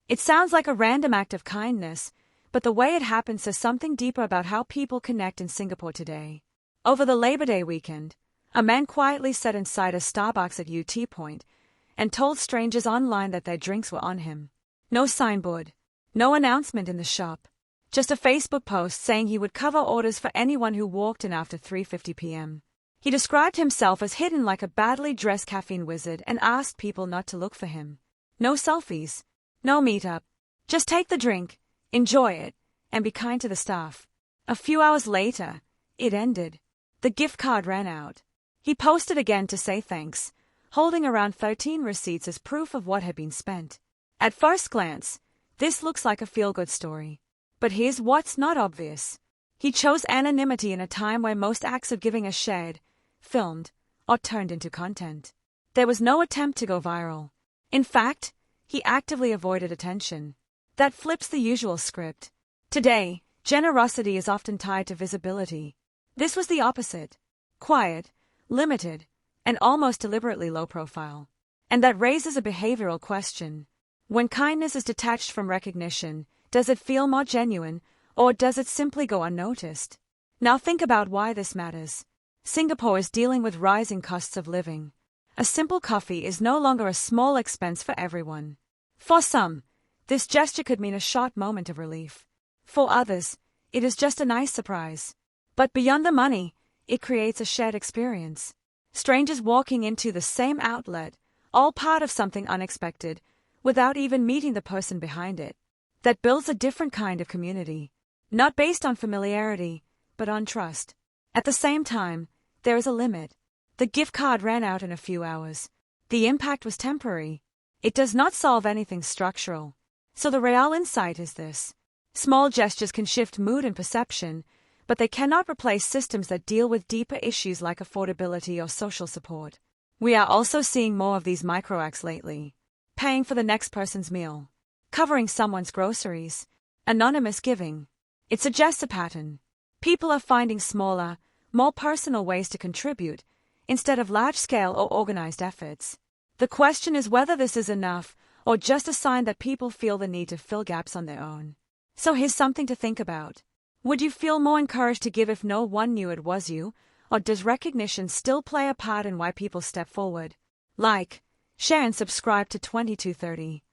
It sounds like a random act of kindness, but the way it happened says something deeper about how people connect in Singapore today. Over the Labor Day weekend, a man quietly sat inside a Starbucks at Yew Tee Point and told strangers online that their drinks were on him. No signboard, no announcement in the shop, just a Facebook post saying he would cover orders for anyone who walked in after 3:50 p.m. He described himself as hidden like a badly dressed caffeine wizard and asked people not to look for him. No selfies, no meetup, just take the drink, enjoy it, and be kind to the staff. A few hours later, it ended. The gift card ran out. He posted again to say thanks, holding around 13 receipts as proof of what had been spent. At first glance, this looks like a feel-good story. But here's what's not obvious. He chose anonymity in a time where most acts of giving are shared, filmed, or turned into content. There was no attempt to go viral. In fact, he actively avoided attention. That flips the usual script. Today, generosity is often tied to visibility. This was the opposite. Quiet, limited, and almost deliberately low profile. And that raises a behavioral question. When kindness is detached from recognition, does it feel more genuine, or does it simply go unnoticed? Now think about why this matters. Singapore is dealing with rising costs of living. A simple coffee is no longer a small expense for everyone. For some, this gesture could mean a short moment of relief. For others, it is just a nice surprise. But beyond the money, it creates a shared experience. Strangers walking into the same outlet, all part of something unexpected, without even meeting the person behind it. That builds a different kind of community. Not based on familiarity, but on trust. At the same time, there is a limit. The gift card ran out in a few hours. The impact was temporary. It does not solve anything structural. So the real insight is this. Small gestures can shift mood and perception, but they cannot replace systems that deal with deeper issues like affordability or social support. We are also seeing more of these microacts lately. Paying for the next person's meal. Covering someone's groceries. Anonymous giving. It suggests a pattern. People are finding smaller, more personal ways to contribute, instead of large-scale or organized efforts. The question is whether this is enough, or just a sign that people feel the need to fill gaps on their own. So here's something to think about. Would you feel more encouraged to give if no one knew it was you, or does recognition still play a part in why people step forward? Like, share and subscribe to 2230.